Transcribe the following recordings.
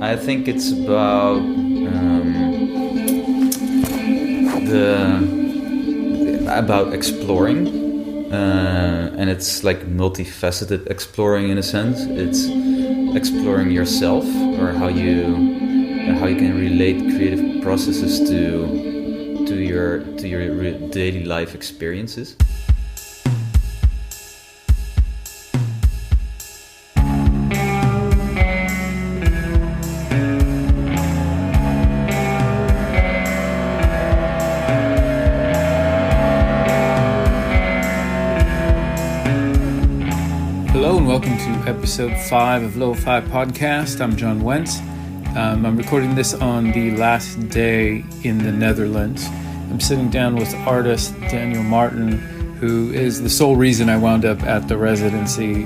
I think it's about about exploring, and it's like multifaceted exploring in a sense. It's exploring yourself, or how you can relate creative processes to your daily life experiences. Welcome to episode 5 of Lo-Fi Podcast. I'm John Wentz. I'm recording this on the last day in the Netherlands. I'm sitting down with artist Daniel Martin, who is the sole reason I wound up at the residency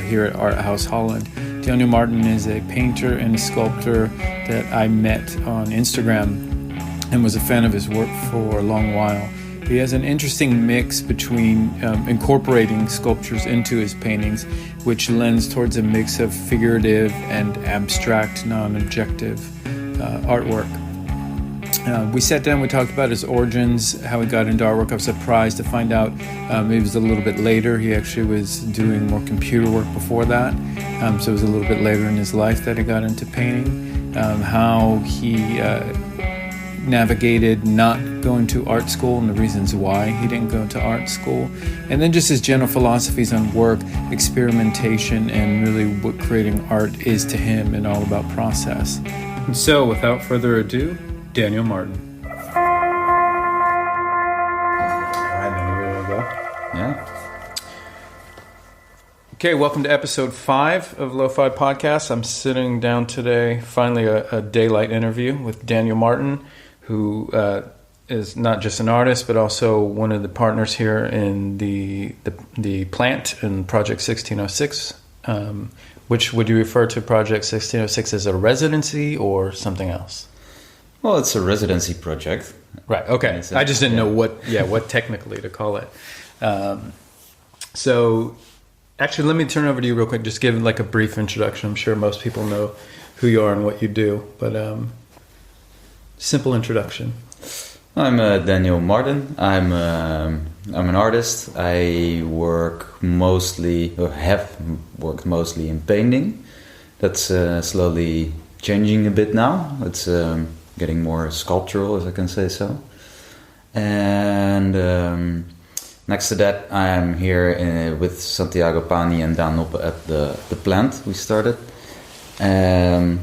here at Art House Holland. Daniel Martin is a painter and a sculptor that I met on Instagram and was a fan of his work for a long while. He has an interesting mix between incorporating sculptures into his paintings, which lends towards a mix of figurative and abstract, non-objective artwork. We sat down, we talked about his origins, how he got into artwork. I was surprised to find out it was a little bit later. He actually was doing more computer work before that, so it was a little bit later in his life that he got into painting. How he navigated not going to art school and the reasons why he didn't go to art school, and then just his general philosophies on work, experimentation, and really what creating art is to him, and all about process. And so, without further ado, Daniel Martin. All right, man, you ready to go? Yeah. Okay, welcome to episode 5 of Lo-Fi Podcast. I'm sitting down today, finally a daylight interview with Daniel Martin, who is not just an artist, but also one of the partners here in the plant in Project 1606. Which would you refer to Project 1606 as a residency or something else? Well, it's a residency project. Right. Okay. I just didn't know what technically to call it. So, actually, let me turn over to you real quick. Just give like a brief introduction. I'm sure most people know who you are and what you do, but simple introduction. I'm Daniel Martin. I'm an artist. I have worked mostly in painting. That's slowly changing a bit now. It's getting more sculptural, as I can say so. And next to that, I'm here with Santiago Pani and Daan Noppe at the plant we started on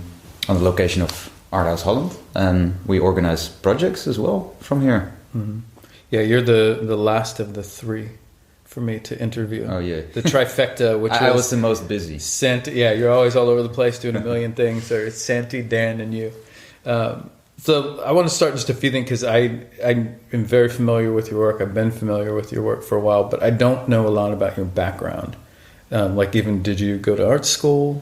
the location of Art House Holland, and we organize projects as well from here. Mm-hmm. Yeah, you're the last of the 3 for me to interview. Oh yeah, the trifecta, which I was the most busy. Santi, yeah, you're always all over the place doing a million things. So it's Santi, Dan, and you. So I want to start just a few things because I am very familiar with your work. I've been familiar with your work for a while, but I don't know a lot about your background. Like, even did you go to art school?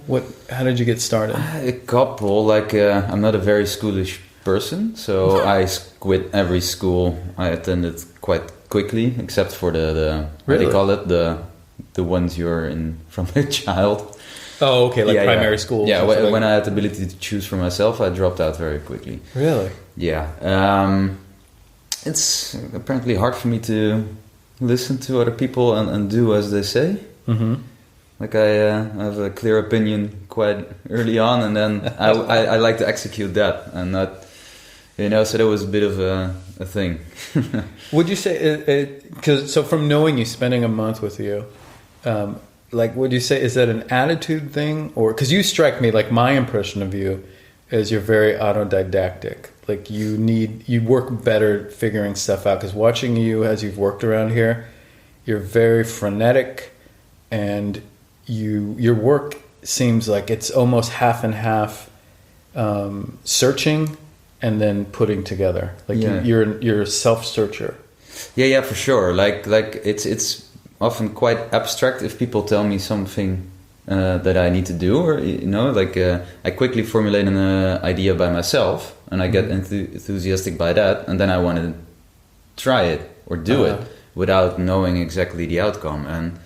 How did you get started? A couple. I'm not a very schoolish person, so I quit every school I attended quite quickly, except for the really? What do you call it, the ones you're in from a child. Oh, okay, primary school. Yeah, when I had the ability to choose for myself, I dropped out very quickly. Really? Yeah. It's apparently hard for me to listen to other people and do as they say. Mm-hmm. Like I have a clear opinion quite early on, and then I like to execute that, and not, so that was a bit of a thing. Would you say, so from knowing you, spending a month with you, would you say, is that an attitude thing? Or, because you strike me, like, my impression of you is you're very autodidactic. Like, you work better figuring stuff out, because watching you as you've worked around here, you're very frenetic, and your work seems like it's almost half and half, searching and then putting together. Like, you're a self-searcher. Yeah, for sure. Like it's often quite abstract if people tell me something that I need to do, or I quickly formulate an idea by myself, and I get enthusiastic by that, and then I want to try it or do it without knowing exactly the outcome. And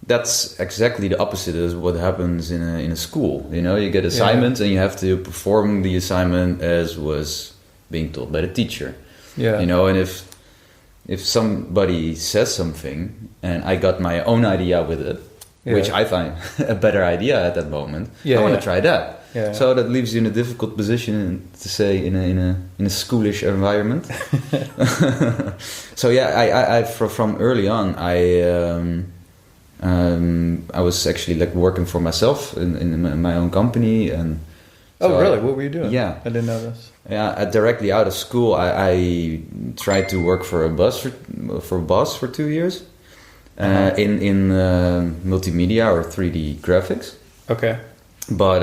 that's exactly the opposite of what happens in a school. You know, you get assignments and you have to perform the assignment as was being told by the teacher. Yeah. You know, and if somebody says something and I got my own idea with it, which I find a better idea at that moment, I want to try that. Yeah. So that leaves you in a difficult position to say in a schoolish environment. So I from early on I was actually like working for myself in my own company. And so really? What were you doing? Yeah, I didn't know this. Yeah, directly out of school, I tried to work for a boss for 2 years in multimedia or 3D graphics. Okay. But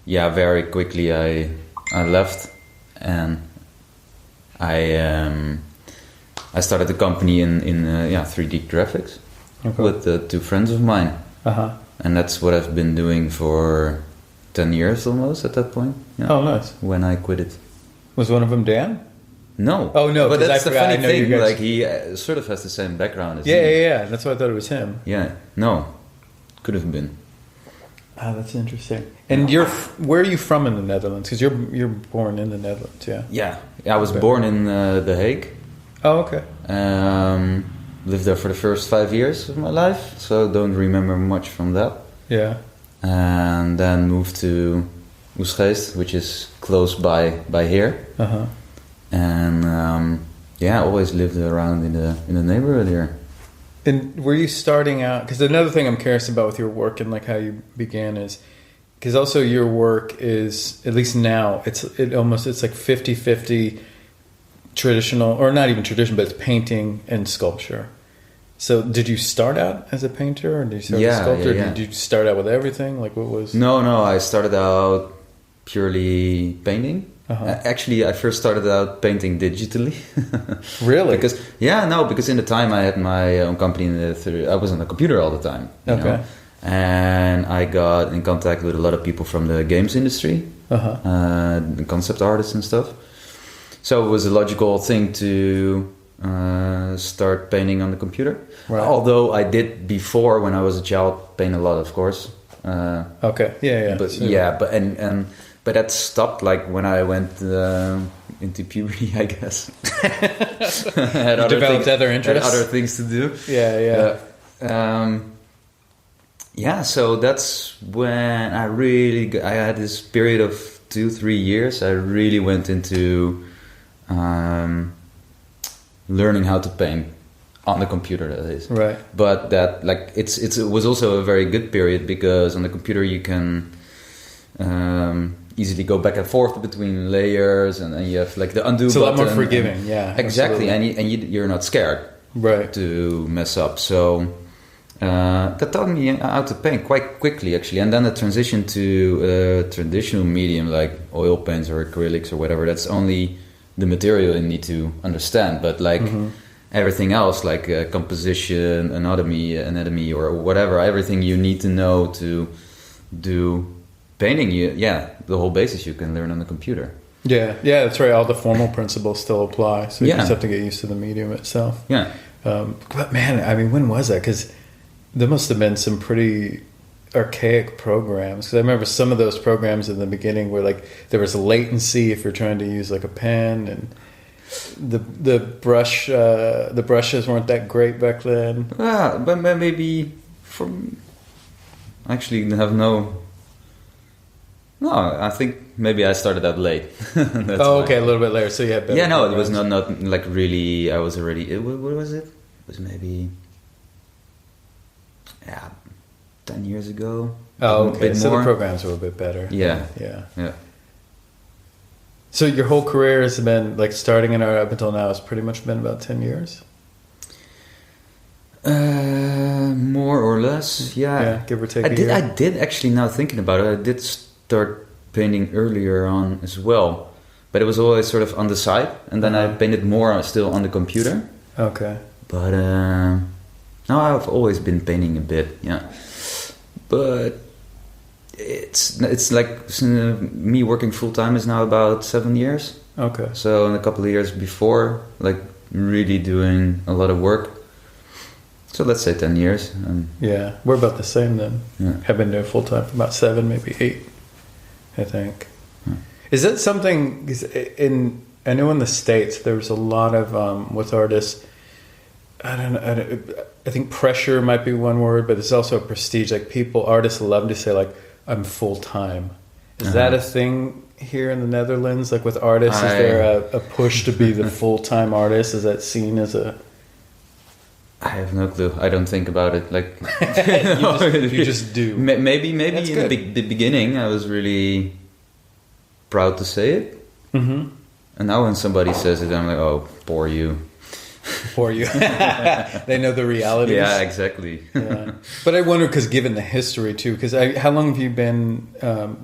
very quickly I left, and I started a company in 3D graphics with 2 friends of mine, and that's what I've been doing for 10 years almost at that point. Yeah. Oh, nice. When I quit it. Was one of them Dan? No. Oh, no. But that's the funny thing. Guys... Like he sort of has the same background as me. Yeah. That's why I thought it was him. Yeah. No. Could have been. Ah, that's interesting. And where are you from in the Netherlands? Because you're born in the Netherlands, yeah. Yeah. I was born in The Hague. Oh, okay. Lived there for the first 5 years of my life, so don't remember much from that. Yeah. And then moved to Oesgeest, which is close by here. And always lived around in the neighborhood here. And were you starting out? Because another thing I'm curious about with your work and like how you began is because also your work is, at least now, it's like 50-50 traditional, or not even traditional, but it's painting and sculpture. So did you start out as a painter, or did you start as a sculptor? Yeah. Did you start out with everything? Like what was... No, I started out purely painting. Actually, I first started out painting digitally. Really? Because in the time I had my own company, I was on the computer all the time. You know? And I got in contact with a lot of people from the games industry, the concept artists and stuff. So it was a logical thing to start painting on the computer. Right. Although I did before, when I was a child, paint a lot, of course. But that stopped like when I went into puberty, I guess. Had other interests, had other things to do. So that's when I had this period of 2-3 years. I really went into learning how to paint on the computer, that is. Right. But that it was also a very good period, because on the computer you can easily go back and forth between layers, and you have like the undo button. It's a lot more forgiving, exactly. Absolutely. And you're not scared to mess up. So that taught me how to paint quite quickly, actually. And then the transition to a traditional medium like oil paints or acrylics or whatever, that's only the material you need to understand. But like everything else, like composition, anatomy or whatever, everything you need to know to do painting, the whole basis you can learn on the computer. Yeah, that's right. All the formal principles still apply, so you just have to get used to the medium itself. Yeah. But man, I mean, when was that? Because there must have been some pretty archaic programs. Because I remember some of those programs in the beginning where like there was latency if you're trying to use like a pen, and the brushes weren't that great back then. But maybe actually have no. No, I think maybe I started out late. Okay, a little bit later. So you had better programs. It was not like really. I was already. What was it? It was maybe 10 years ago. Oh, okay. So the programs were a bit better. Yeah. So your whole career has been like starting in art up until now has pretty much been about 10 years. More or less, yeah, give or take. I did actually, now thinking about it, I did start painting earlier on as well, but it was always sort of on the side, and then I painted more still on the computer. Okay. But now I've always been painting a bit, but it's like me working full time is now about 7 years. Okay. So in a couple of years before, like really doing a lot of work, So let's say 10 years. Yeah, we're about the same then. Yeah. Have been doing full time for about 7, maybe 8, I think. Hmm. Is that something? I know in the States there's a lot of with artists. I think pressure might be one word, but it's also a prestige. Like artists love to say like, I'm full time. Is that a thing here in the Netherlands? Like with artists, is there a push to be the full time artist? Is that seen as a? I have no clue. I don't think about it. Like you just do. Maybe in the beginning I was really proud to say it, and now when somebody says it, I'm like, oh, poor you. For you. They know the realities. Yeah, exactly. Yeah. But I wonder, because given the history too, because how long have you been,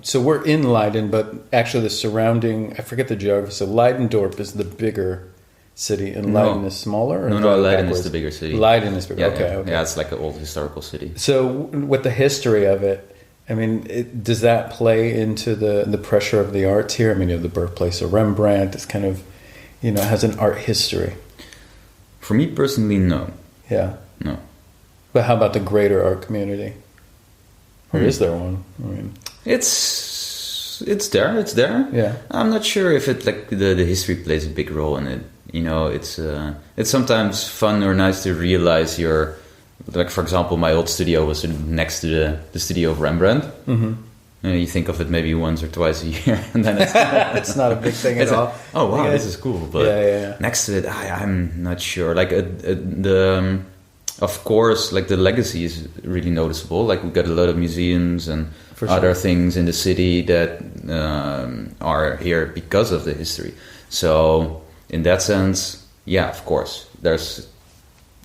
so we're in Leiden, but actually the surrounding, I forget the geography, so Leidendorp is the bigger city and Leiden is smaller? Or no, Leiden is the bigger city. Leiden is bigger, okay. Yeah, it's like an old historical city. So with the history of it, I mean, does that play into the pressure of the arts here? I mean, you have the birthplace of Rembrandt, it's kind of, has an art history. For me personally, no. Yeah. No. But how about the greater art community? Or is there one? I mean, it's there. It's there. Yeah. I'm not sure if it the history plays a big role in it. It's sometimes fun or nice to realize for example, my old studio was next to the studio of Rembrandt. Mm-hmm. You think of it maybe once or twice a year, and then it's not a big thing at all. Oh wow, this is cool. But next to it, I'm not sure. Like of course, like the legacy is really noticeable. Like we got a lot of museums and other things in the city that are here because of the history. So in that sense, yeah, of course, there's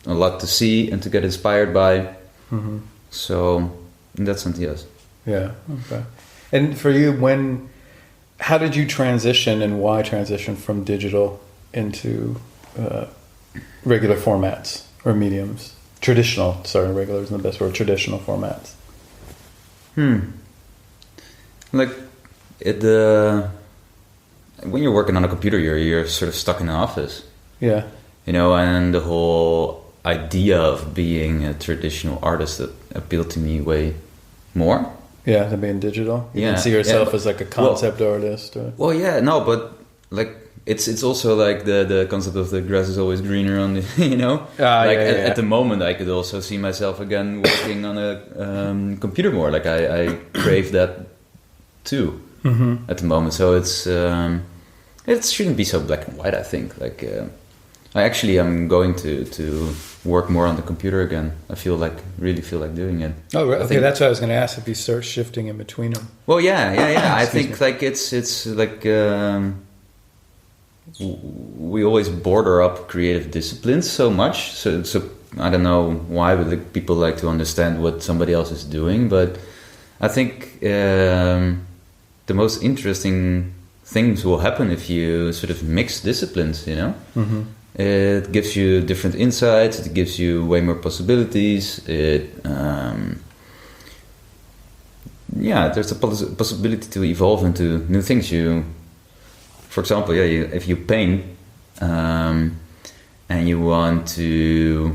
a lot to see and to get inspired by. Mm-hmm. So in that sense, yes. Yeah. Okay. And for you, how did you transition, and why transition from digital into regular formats or mediums? Regular isn't the best word. Traditional formats. Like when you're working on a computer, you're sort of stuck in an office. Yeah. And the whole idea of being a traditional artist that appealed to me way more. Yeah, to being digital. You can see yourself as like a concept artist. Or... Well, yeah, no, but like it's also like the concept of the grass is always greener on the at the moment I could also see myself again working on a computer more. Like I crave that too at the moment. So it shouldn't be so black and white. I think I actually am going to work more on the computer again. I really feel like doing it. Oh, okay. That's what I was going to ask, if you start shifting in between them. Well, yeah. I think like it's like we always border up creative disciplines so much. So I don't know why, but like, people like to understand what somebody else is doing. But I think the most interesting things will happen if you sort of mix disciplines. Mm-hmm. It gives you different insights. It gives you way more possibilities. There's a possibility to evolve into new things. For example, if you paint and you want to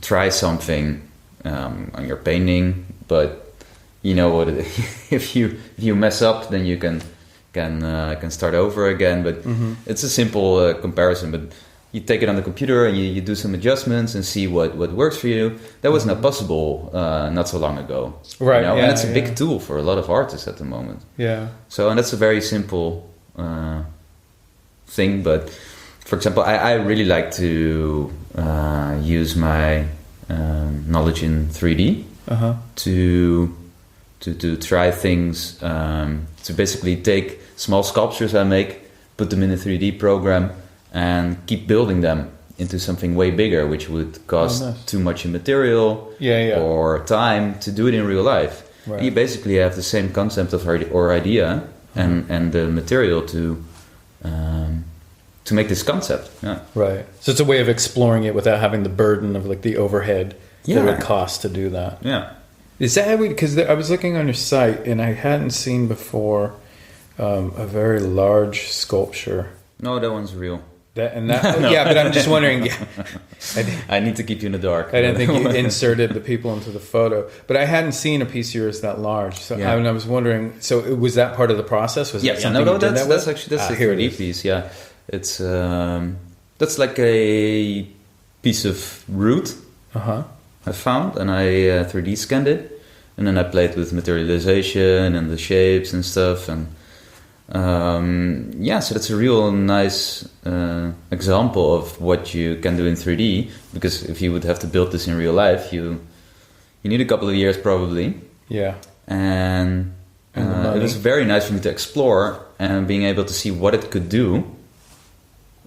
try something on your painting, but you know what? If you mess up, then you can start over again. But it's a simple comparison. But you take it on the computer and you do some adjustments and see what works for you. That was not possible not so long ago. Right. And it's a big tool for a lot of artists at the moment. Yeah. So, and that's a very simple thing. But for example, I really like to use my knowledge in 3D to try things, to basically take small sculptures I make, put them in a 3D program, and keep building them into something way bigger, which would cost too much in material or time to do it in real life. Right. And you basically have the same concept or idea and the material to make this concept. Yeah. Right. So it's a way of exploring it without having the burden of like the overhead that it would cost to do that. Yeah. Is that because I was looking on your site and I hadn't seen before a very large sculpture. No, that one's real. No. Yeah, but I'm just wondering. Yeah, I need to keep you in the dark. I didn't think you inserted the people into the photo, but I hadn't seen a piece of yours that large. So Yeah. I was wondering. So was that part of the process? Was Yeah, that yeah, something no, you did that that's with? actually that's a Here it 3D is. piece. Yeah, it's that's like a piece of root I found, and I 3D scanned it, and then I played with materialization and the shapes and stuff, and so that's a real nice example of what you can do in 3D. Because if you would have to build this in real life, you need a couple of years probably. Yeah. And And the money. it was very nice for me to explore and being able to see what it could do,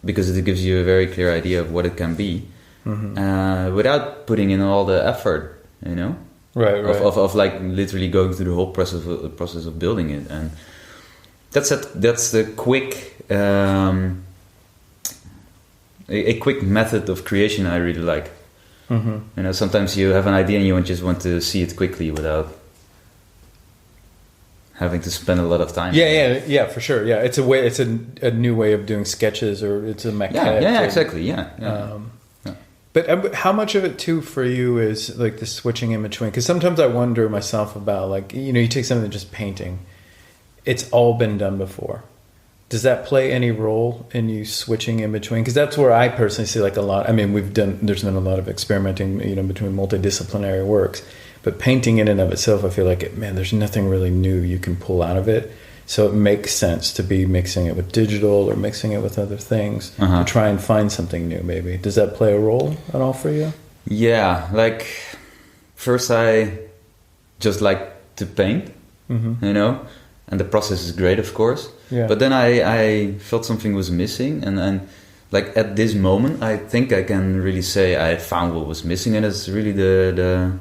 because it gives you a very clear idea of what it can be, without putting in all the effort, you know, Right. of like literally going through the whole process of building it. And that's the quick a quick method of creation I really like. You know, sometimes you have an idea and you just want to see it quickly without having to spend a lot of time. Yeah, for sure. Yeah, it's a way. It's a new way of doing sketches, or it's a maquette. Yeah, or- exactly. Yeah. But how much of it too for you is like the switching in between? Because sometimes I wonder myself about, like, you know, you take something just painting, it's all been done before. Does that play any role in you switching in between? Because that's where I personally see like a lot. I mean, there's been a lot of experimenting, you know, between multidisciplinary works, but painting in and of itself, I feel like there's nothing really new you can pull out of it. So it makes sense to be mixing it with digital or mixing it with other things to try and find something new, maybe. Does that play a role at all for you? Yeah, like first I just like to paint, you know, and the process is great, of course. Yeah. But then I felt something was missing, and like at this moment, I think I can really say I found what was missing, and it's really the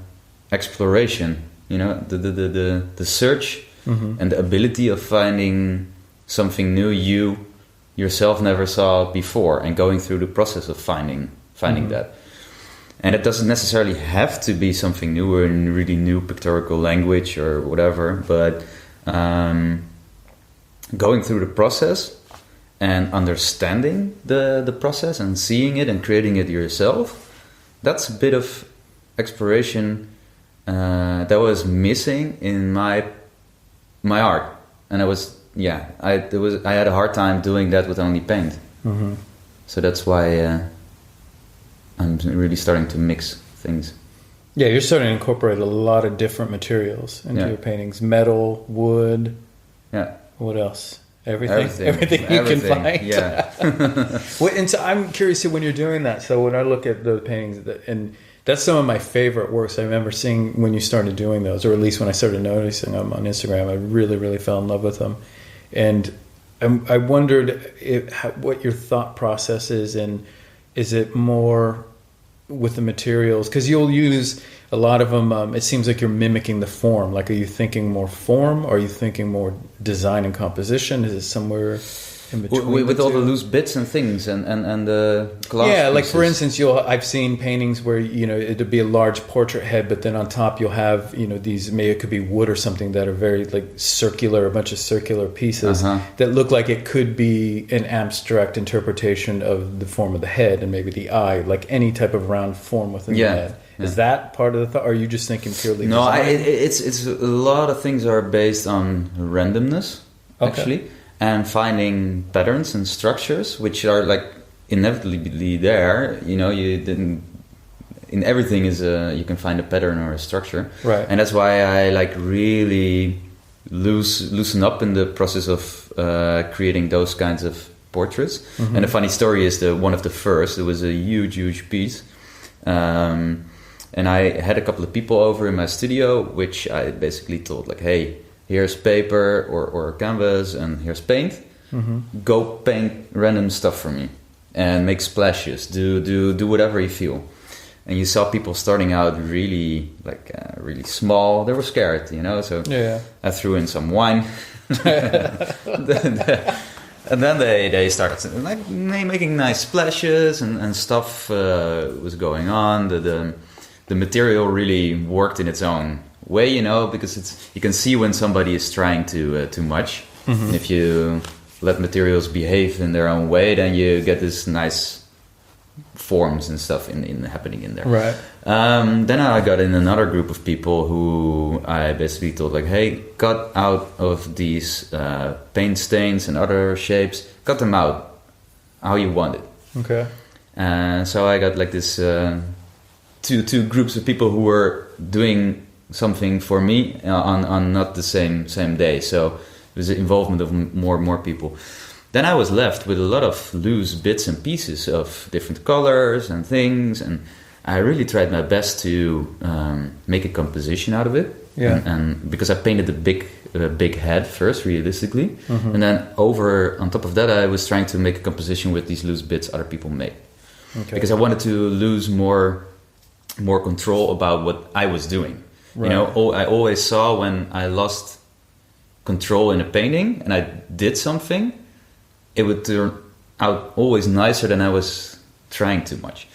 exploration, you know, the search. And the ability of finding something new you yourself never saw before, and going through the process of finding that. And it doesn't necessarily have to be something new or in really new pictorial language or whatever, but going through the process and understanding the process and seeing it and creating it yourself, that's a bit of exploration that was missing in my art. And I had a hard time doing that with only paint. So that's why I'm really starting to mix things. Yeah, you're starting to incorporate a lot of different materials into your paintings. Metal, wood. Yeah. What else? Everything you can find. Yeah. And so I'm curious to when you're doing that. So when I look at the paintings, and that's some of my favorite works. I remember seeing when you started doing those, or at least when I started noticing them on Instagram. I really, really fell in love with them. And I wondered what your thought process is, and is it more with the materials? Because you'll use a lot of them. It seems like you're mimicking the form. Like, are you thinking more form? Or are you thinking more design and composition? Is it somewhere in between? With all the loose bits and things and the glass. Yeah, like pieces. for instance, I've seen paintings where, you know, it'd be a large portrait head, but then on top you'll have, you know, these, maybe it could be wood or something that are very like circular, a bunch of circular pieces that look like it could be an abstract interpretation of the form of the head and maybe the eye, like any type of round form within the head. Is that part of the thought? Or are you just thinking purely design? It's a lot of things are based on randomness, actually. And finding patterns and structures, which are like inevitably there. You know, in everything you can find a pattern or a structure. Right. And that's why I like really loosen up in the process of creating those kinds of portraits. And the funny story is one of the first. It was a huge piece. And I had a couple of people over in my studio, which I basically told, like, hey, here's paper or canvas, and here's paint. Go paint random stuff for me and make splashes. Do whatever you feel. And you saw people starting out really really small. They were scared, you know. So I threw in some wine, and then they started like making nice splashes and stuff was going on. The material really worked in its own way, you know, because you can see when somebody is trying too much. If you let materials behave in their own way, then you get this nice forms and stuff in happening in there. Right. Then I got in another group of people who I basically told, like, hey, cut out of these paint stains and other shapes, cut them out how you want it. Okay. And so I got like this two groups of people who were doing something for me on not the same day. So it was the involvement of more and more people. Then I was left with a lot of loose bits and pieces of different colors and things, and I really tried my best to make a composition out of it. Yeah. And because I painted a big head first, realistically, and then on top of that, I was trying to make a composition with these loose bits other people made. Okay. Because I wanted to lose more control about what I was doing. Right. You know, I always saw when I lost control in a painting and I did something, it would turn out always nicer than I was trying too much.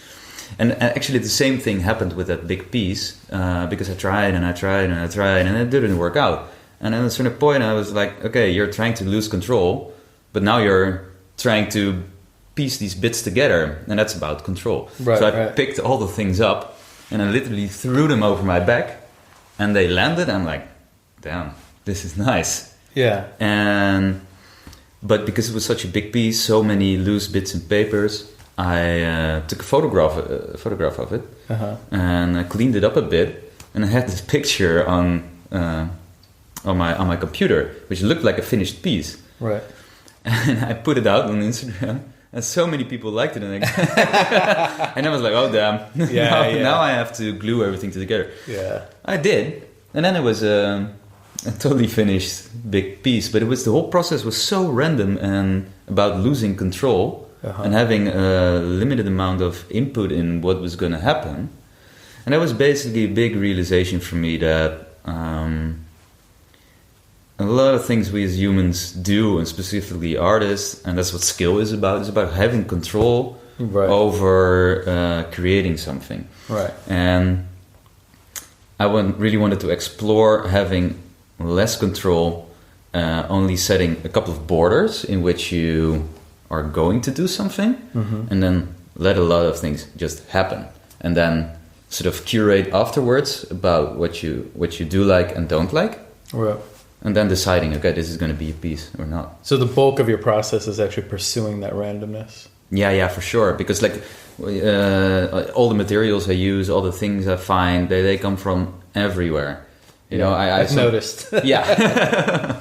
And actually the same thing happened with that big piece, because I tried and it didn't work out. And at a certain point I was like, okay, you're trying to lose control, but now you're trying to piece these bits together, and that's about control. Right, so I picked all the things up and I literally threw them over my back, and they landed. I'm like, damn, this is nice. Yeah. But because it was such a big piece, so many loose bits and papers, I took a photograph of it, and I cleaned it up a bit, and I had this picture on my computer, which looked like a finished piece. Right. And I put it out on Instagram, and so many people liked it, and I was like, oh damn! Now I have to glue everything together. Yeah. I did, and then it was a totally finished big piece, but the whole process was so random and about losing control and having a limited amount of input in what was going to happen. And that was basically a big realization for me that a lot of things we as humans do, and specifically artists, and that's what skill is about having control over creating something. Right. And I really wanted to explore having less control, only setting a couple of borders in which you are going to do something, and then let a lot of things just happen, and then sort of curate afterwards about what you do like and don't like, and then deciding, okay, this is going to be a piece or not. So the bulk of your process is actually pursuing that randomness. Yeah, for sure. Because like all the materials I use, all the things I find, they come from everywhere. You know, I've noticed. Yeah.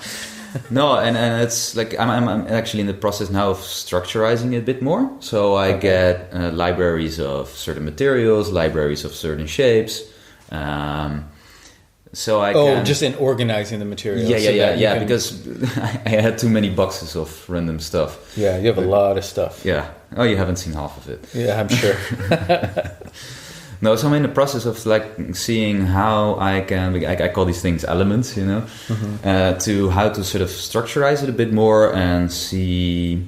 No, and it's like I'm actually in the process now of structurizing it a bit more. So I get libraries of certain materials, libraries of certain shapes. So I can... just in organizing the materials. Yeah. Because I had too many boxes of random stuff. Yeah, you have a lot of stuff. Yeah. Oh, you haven't seen half of it. Yeah, I'm sure. No, so I'm in the process of like seeing how I can, I call these things elements, you know, to how to sort of structurize it a bit more and see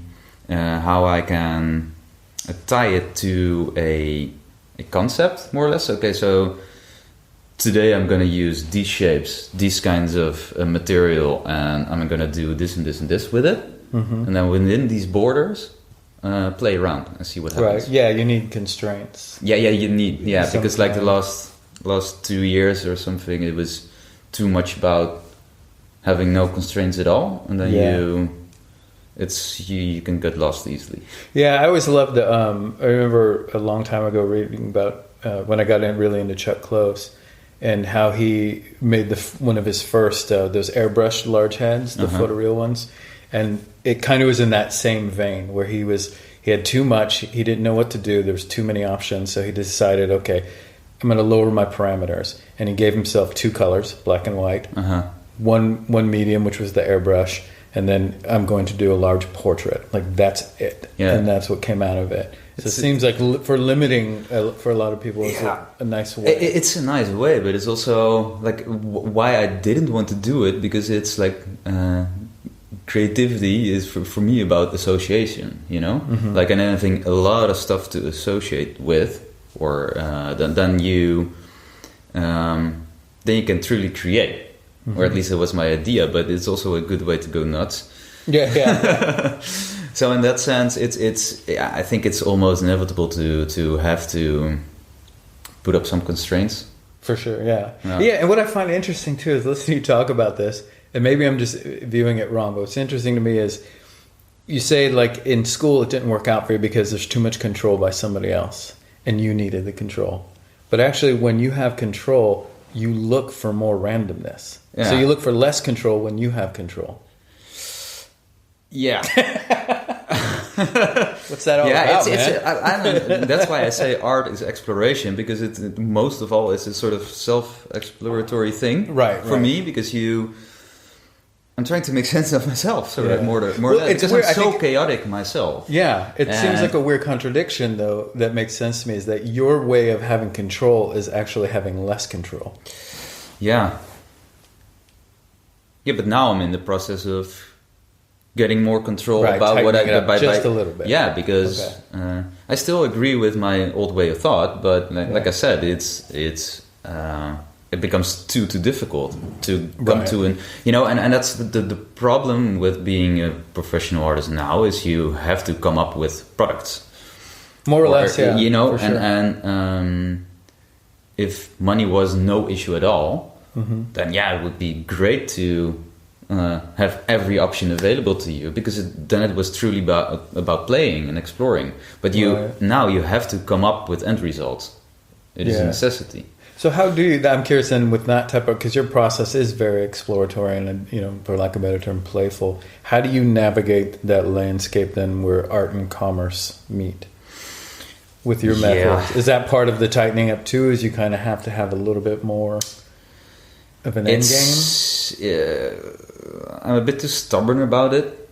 how I can tie it to a concept, more or less. Okay, so today I'm going to use these shapes, these kinds of material, and I'm going to do this and this and this with it. And then within these borders, play around and see what happens. Right. Yeah, you need constraints. Yeah, you need because like the last 2 years or something, it was too much about having no constraints at all, and then you can get lost easily. Yeah, I always loved the. I remember a long time ago reading about when I got really into Chuck Close, and how he made one of his first those airbrushed large heads, the photoreal ones. And it kind of was in that same vein where he had too much, he didn't know what to do, there was too many options, so he decided, okay, I'm going to lower my parameters. And he gave himself 2 colors, black and white, one medium, which was the airbrush, and then I'm going to do a large portrait. Like, that's it. Yeah. And that's what came out of it. So it seems like for limiting, for a lot lot it's a nice way. It's a nice way, but it's also like why I didn't want to do it, because it's like... creativity is for me about association, you know, like, and anything, a lot of stuff to associate with, or then you can truly create, or at least it was my idea. But it's also a good way to go nuts. Yeah. So in that sense, I think it's almost inevitable to have to put up some constraints. For sure, yeah. And what I find interesting too is listening to you talk about this, and maybe I'm just viewing it wrong, but what's interesting to me is you say like in school it didn't work out for you because there's too much control by somebody else and you needed the control. But actually when you have control, you look for more randomness. Yeah. So you look for less control when you have control. Yeah. What's that all about, man? That's why I say art is exploration, because it most of all is a sort of self-exploratory thing, for me, because I'm trying to make sense of myself, because I'm so chaotic myself. Yeah, it seems like a weird contradiction, though, that makes sense to me, is that your way of having control is actually having less control. Yeah. Yeah, but now I'm in the process of getting more control about what I do. Just a little bit. Yeah, because I still agree with my old way of thought, but like I said, it becomes too difficult to come to and that's the problem with being a professional artist now, is you have to come up with products, more or less, for sure. and if money was no issue at all, then it would be great to have every option available to you, because then it was truly about playing and exploring. But now you have to come up with end results. It is a necessity. So how do you? I'm curious then, with that type of, because your process is very exploratory and for lack of a better term, playful. How do you navigate that landscape then, where art and commerce meet with your methods? Is that part of the tightening up too? Is you kind of have to have a little bit more of an end game? I'm a bit too stubborn about it.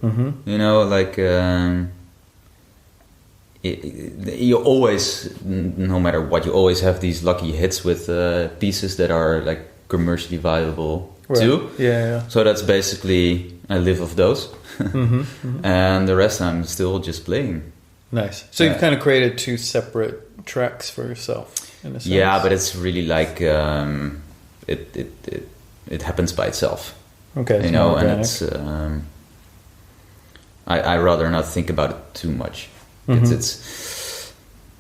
You always, no matter what, you always have these lucky hits with pieces that are like commercially viable too. So that's basically, I live off those. And the rest I'm still just playing. Nice. So you've kind of created two separate tracks for yourself in a sense. Yeah, but it's really like it happens by itself. Okay. And it's I rather not think about it too much. It's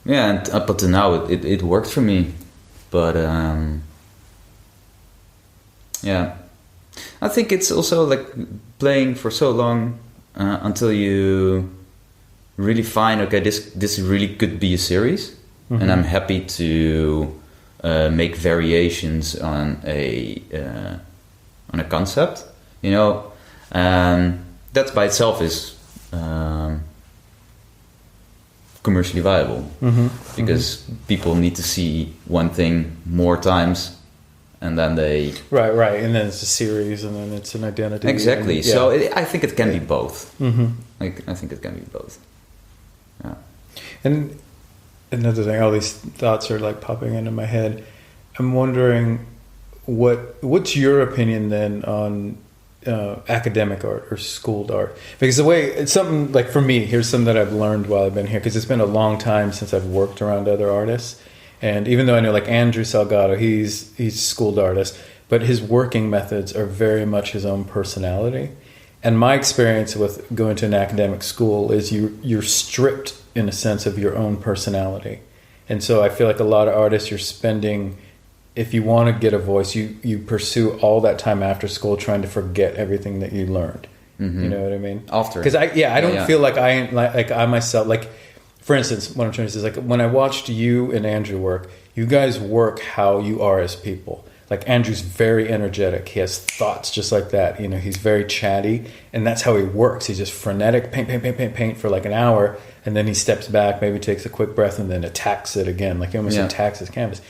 and up until now it worked for me, but I think it's also like playing for so long until you really find, okay, this really could be a series, and I'm happy to make variations on a concept, that by itself is commercially viable, because people need to see one thing more times, and then they right, and then it's a series, and then it's an identity. Exactly. So I think it can be both. I think it can be both. Yeah. And another thing, all these thoughts are like popping into my head. I'm wondering what's your opinion then on academic art or schooled art? Because the way it's something like, for me, here's something that I've learned while I've been here, because it's been a long time since I've worked around other artists, and even though I know like Andrew Salgado, he's a schooled artist, but his working methods are very much his own personality. And my experience with going to an academic school is you're stripped in a sense of your own personality. And so I feel like a lot of artists, you're spending, if you want to get a voice, you pursue all that time after school trying to forget everything that you learned. You know what I mean? After. Because I don't feel like I myself, like, for instance, what I'm trying to say is, like, when I watched you and Andrew work, you guys work how you are as people. Like, Andrew's very energetic. He has thoughts just like that. He's very chatty, and that's how he works. He's just frenetic, paint for like an hour, and then he steps back, maybe takes a quick breath, and then attacks it again. Like, he almost attacks his canvas.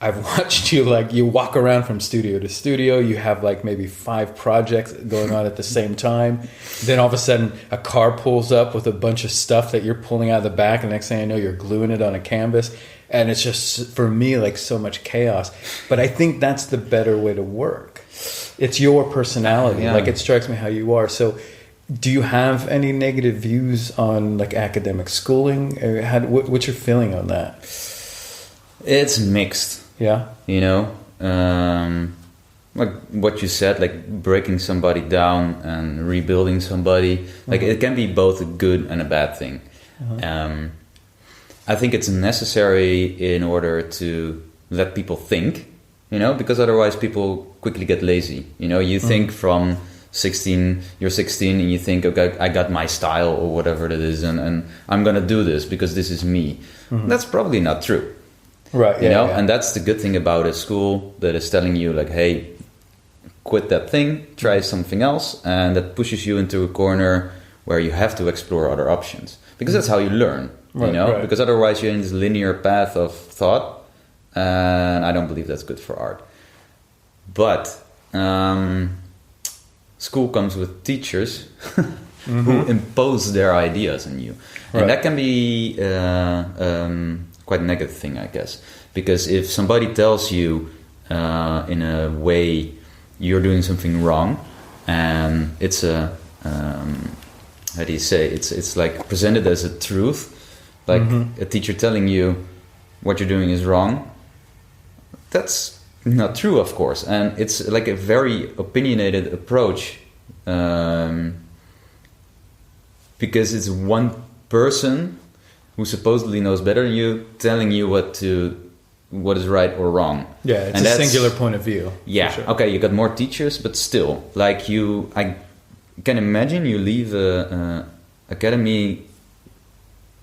I've watched you, like, you walk around from studio to studio. You have like maybe 5 projects going on at the same time. Then all of a sudden a car pulls up with a bunch of stuff that you're pulling out of the back. And the next thing I know, you're gluing it on a canvas. And it's just, for me, like, so much chaos. But I think that's the better way to work. It's your personality. Like, it strikes me how you are. So do you have any negative views on like academic schooling? What's your feeling on that? It's mixed. Yeah. like what you said, like breaking somebody down and rebuilding somebody. Like it can be both a good and a bad thing. I think it's necessary in order to let people think, because otherwise people quickly get lazy. You think from 16, you're 16 and you think, okay, I got my style or whatever it is, and I'm gonna do this because this is me. That's probably not true. Right. And that's the good thing about a school that is telling you like, hey, quit that thing, try something else, and that pushes you into a corner where you have to explore other options, because that's how you learn. Right. Because otherwise you're in this linear path of thought, and I don't believe that's good for art. But school comes with teachers who impose their ideas on you, and that can be quite a negative thing, I guess, because if somebody tells you in a way you're doing something wrong, and it's a how do you say, it's like presented as a truth, like a teacher telling you what you're doing is wrong, that's not true, of course. And it's like a very opinionated approach, because it's one person who supposedly knows better than you telling you what is right or wrong. Yeah, it's a singular point of view. Yeah, sure. Okay, you got more teachers, but still, like I can imagine you leave a academy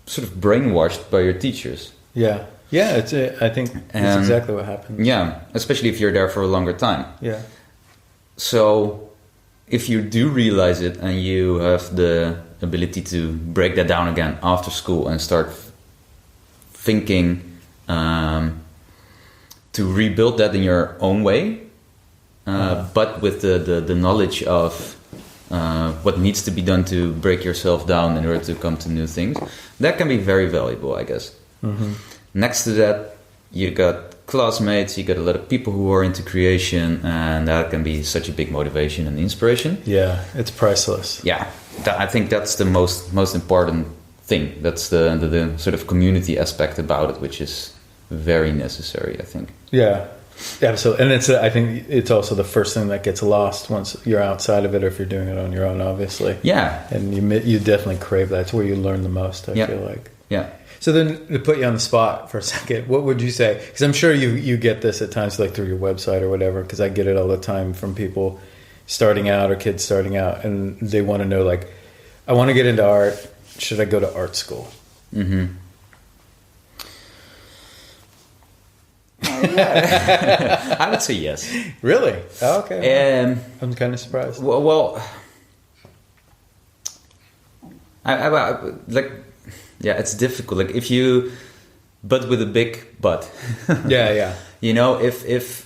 sort of brainwashed by your teachers. Yeah, I think that's exactly what happens. Yeah, especially if you're there for a longer time. Yeah. So if you do realize it and you have the ability to break that down again after school and start thinking to rebuild that in your own way, but with the knowledge of what needs to be done to break yourself down in order to come to new things, that can be very valuable, I guess. Next to that, you got classmates, you got a lot of people who are into creation, and that can be such a big motivation and inspiration. Yeah, it's priceless. Yeah, I think that's the most important thing. That's the sort of community aspect about it, which is very necessary, I think. Yeah, absolutely. And I think it's also the first thing that gets lost once you're outside of it, or if you're doing it on your own, obviously. Yeah. And you definitely crave that. It's where you learn the most, I feel like. Yeah. So then, to put you on the spot for a second, what would you say? Because I'm sure you get this at times, like through your website or whatever, because I get it all the time from people starting out or kids starting out, and they want to know, like, I want to get into art. Should I go to art school? I would say yes. Really? Oh, okay. I'm kind of surprised. Well, I like, yeah, it's difficult. Like but with a big but. Yeah. If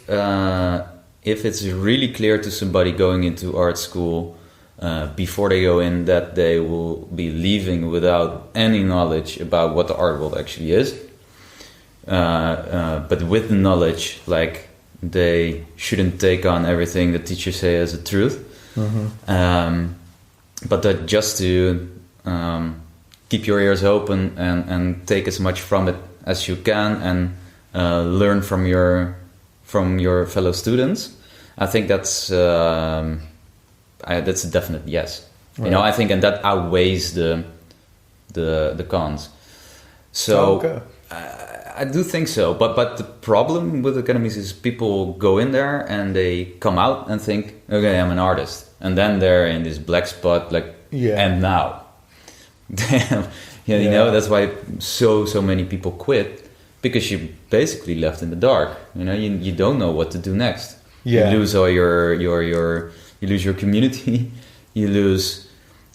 it's really clear to somebody going into art school before they go in that they will be leaving without any knowledge about what the art world actually is. But with the knowledge, like, they shouldn't take on everything the teachers say as a truth. But that just to keep your ears open and take as much from it as you can, and learn from your fellow students. I think that's a definite yes. Right. I think, and that outweighs the cons. So. I do think so, but the problem with academies is people go in there and they come out and think, okay, I'm an artist, and then they're in this black spot, like, and now, damn, that's why so many people quit, because you're basically left in the dark. You don't know what to do next. You lose all your you lose your community, you lose,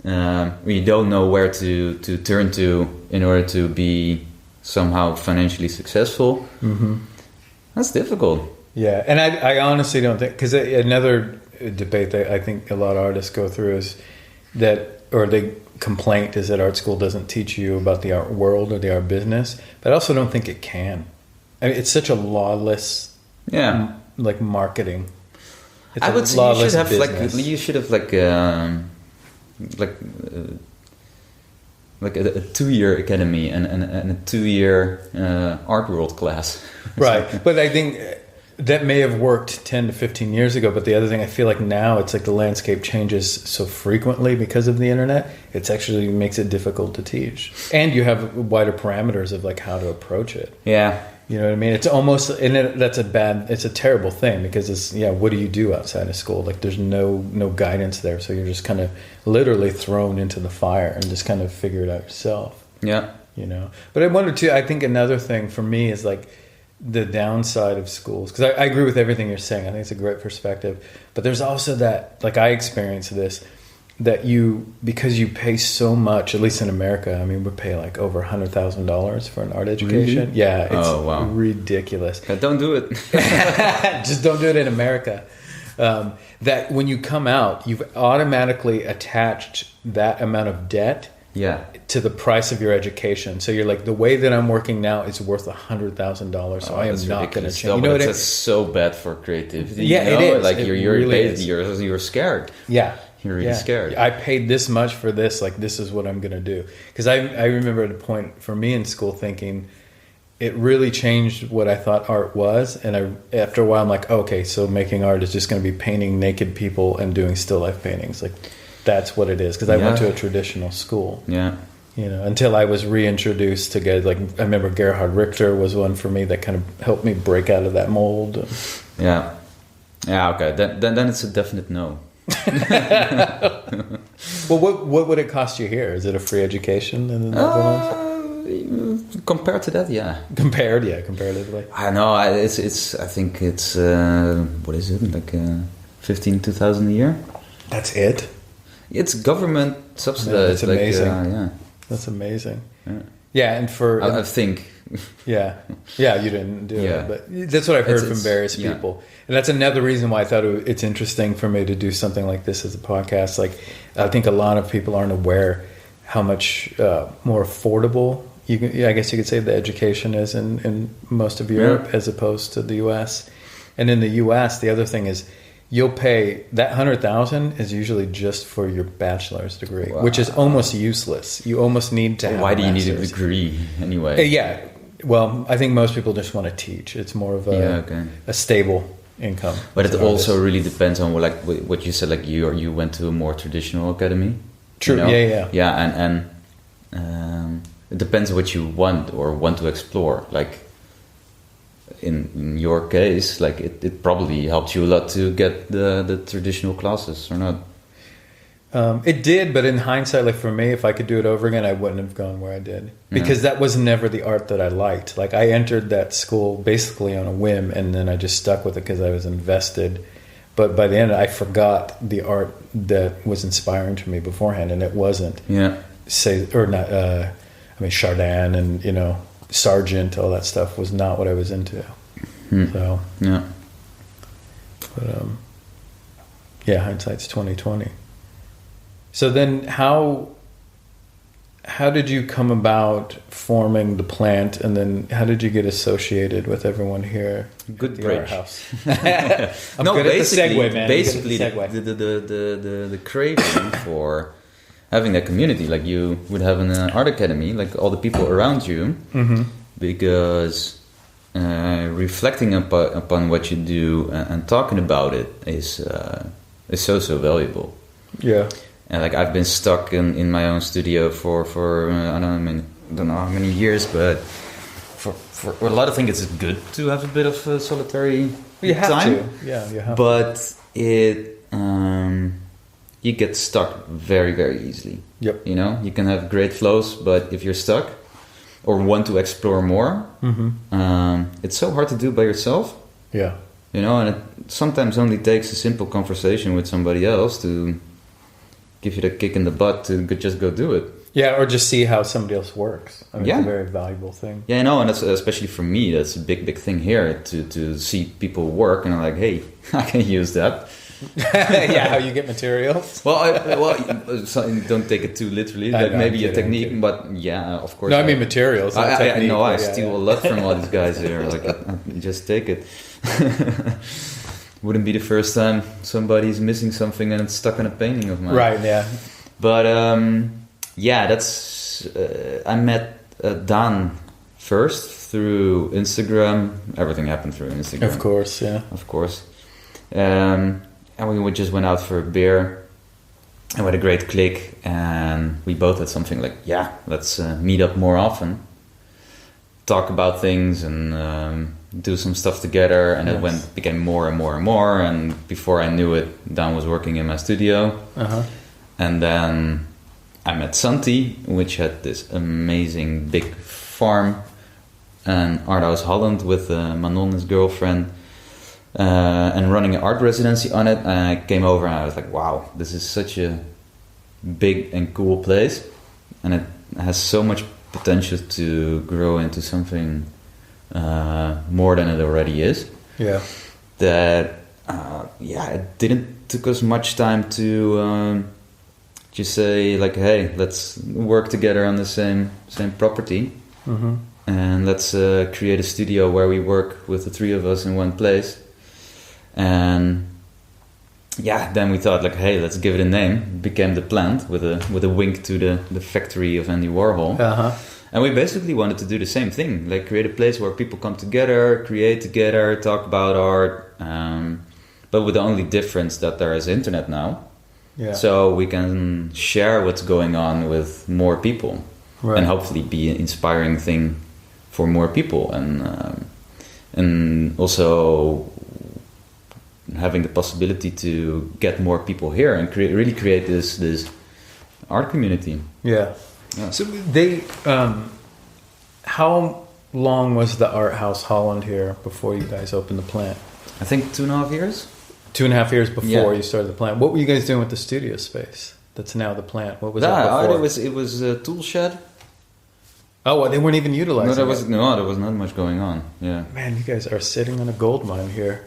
you don't know where to turn to in order to be somehow financially successful. That's difficult. Yeah, and I honestly don't think, because another debate that I think a lot of artists go through is that, or the complaint is that art school doesn't teach you about the art world or the art business, but I also don't think it can. I mean, it's such a lawless, like, marketing. I would say you should have like a 2-year academy and a 2-year art world class. Right. But I think That may have worked 10 to 15 years ago, but the other thing, I feel like now it's like the landscape changes so frequently because of the internet. It's actually makes it difficult to teach, and you have wider parameters of like how to approach it. Yeah. You know what I mean? It's almost, and it's a terrible thing because what do you do outside of school? Like there's no guidance there. So you're just kind of literally thrown into the fire and just kind of figure it out yourself. Yeah. You know, but I wonder too, I think another thing for me is like the downside of schools, because I agree with everything you're saying. I think it's a great perspective, but there's also that, like I experienced this, that because you pay so much, at least in America, I mean, we pay like over $100,000 for an art education. Really? Yeah, it's ridiculous. Don't do it. Just don't do it in America. That when you come out, you've automatically attached that amount of debt to the price of your education. So you're like, the way that I'm working now is worth $100,000. So I am not going to change. You know, that's so bad for creativity. Yeah, you know? it is. Like You're scared. Yeah. You're really scared. I paid this much for this. Like, this is what I'm going to do. Because I remember at a point for me in school thinking it really changed what I thought art was. And after a while, I'm like, okay, so making art is just going to be painting naked people and doing still life paintings. Like, that's what it is. Because I went to a traditional school. Yeah. You know, until I was reintroduced to guys like, I remember Gerhard Richter was one for me that kind of helped me break out of that mold. Yeah. Yeah, okay. Then it's a definite no. Well, what would it cost you here? Is it a free education in the Netherlands? Compared to that, yeah. Comparatively. I know. I think it's what is it, like 2,000 a year? That's it. It's government subsidized. That's amazing. Yeah. That's amazing. Yeah, and I think. Yeah, you didn't do it, but that's what I've heard from various people, and that's another reason why I thought it's interesting for me to do something like this as a podcast. Like, I think a lot of people aren't aware how much more affordable I guess you could say the education is in most of Europe as opposed to the U.S. And in the U.S., the other thing is you'll pay that $100,000 is usually just for your bachelor's degree, which is almost useless. You almost need to have why do you need a degree anyway? Yeah. Well, I think most people just want to teach. It's more of a stable income. But it also really depends on what you said. Like you went to a more traditional academy. True. You know? Yeah, and it depends what you want or want to explore. Like in your case, like it probably helped you a lot to get the traditional classes, or not? It did, but in hindsight, like for me, if I could do it over again, I wouldn't have gone where I did, because that was never the art that I liked. Like I entered that school basically on a whim, and then I just stuck with it because I was invested. But by the end, I forgot the art that was inspiring to me beforehand, and it wasn't. Chardin and Sargent, all that stuff was not what I was into. So but hindsight's 20/20. So then how did you come about forming the plant, and then how did you get associated with everyone here Good at the bridge. art house? I'm good at the segue, man. Basically, the craving for having that community, like you would have in an art academy, like all the people around you, because reflecting upon what you do and talking about it is so valuable. Yeah. And like I've been stuck in my own studio for I don't know how many years, but for a lot of things it's good to have a bit of solitary time. You have but you get stuck very, very easily. Yep. You can have great flows, but if you're stuck or want to explore more, it's so hard to do by yourself. Yeah. And it sometimes only takes a simple conversation with somebody else to give you the kick in the butt to just go do it. Yeah, or just see how somebody else works. It's a very valuable thing. Yeah, I know, and that's, especially for me, that's a big thing here, to see people work, and I'm like, hey, I can use that. How you get materials? So don't take it too literally. Maybe a technique, but of course. No, I mean materials. I know. I steal a lot from all these guys here. Like, just take it. Wouldn't be the first time somebody's missing something and it's stuck in a painting of mine. Right. Yeah. But that's. I met Dan first through Instagram. Everything happened through Instagram. Of course, yeah. Of course. And we just went out for a beer and we had a great click, and we both had something like, yeah, let's meet up more often, talk about things, and do some stuff together. And it became more and more and more. And before I knew it, Dan was working in my studio. And then I met Santi, which had this amazing big farm and Art House Holland with Manon, his girlfriend, and running an art residency on it. And I came over and I was like, wow, this is such a big and cool place, and it has so much potential to grow into something more than it already is. Yeah. That it didn't took us much time to just say like, hey, let's work together on the same property, and let's create a studio where we work with the three of us in one place. And then we thought like, hey, let's give it a name. It became The Plant with a wink to the factory of Andy Warhol. And we basically wanted to do the same thing, like create a place where people come together, create together, talk about art, but with the only difference that there is internet now. Yeah. So we can share what's going on with more people, and hopefully be an inspiring thing for more people, and also having the possibility to get more people here and really create this art community. Yeah. So they, how long was the Art House Holland here before you guys opened the plant? I think 2.5 years. 2.5 years before you started the plant. What were you guys doing with the studio space that's now the plant? What was that before? It was a tool shed. Oh, well, they weren't even utilizing there was not much going on. Yeah. Man, you guys are sitting on a gold mine here.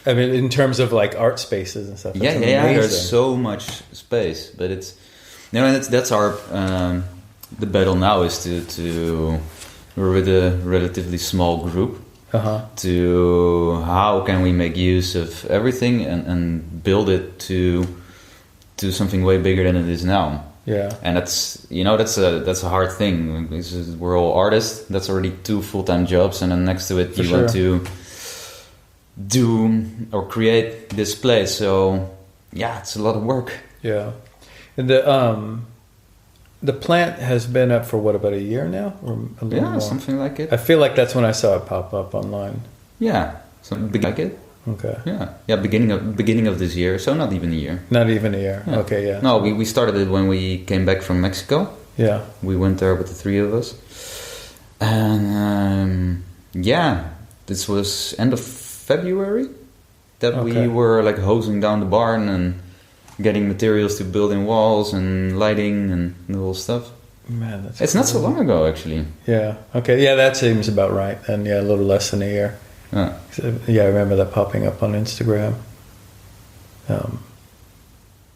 I mean, in terms of like art spaces and stuff. Yeah. There's so much space, but it's that's our the battle now is to we're with a relatively small group. To how can we make use of everything and build it to something way bigger than it is now. Yeah, and that's a hard thing. We're all artists. That's already 2 full-time jobs, and then next to it you want to do or create this place. So yeah, it's a lot of work. Yeah, and the plant has been up for about a year now, or a little more? Something like it. I feel like that's when I saw it pop up online. Yeah, something like it. Okay. Yeah. Beginning of this year, so not even a year. Not even a year. Yeah. Okay. Yeah. No, we started it when we came back from Mexico. Yeah. We went there with the 3 of us, and this was end of February that we were like hosing down the barn and getting materials to build in walls and lighting and the whole stuff. Man, it's not so long ago, actually. Yeah. Okay. Yeah, that seems about right. And a little less than a year. Yeah, I remember that popping up on Instagram.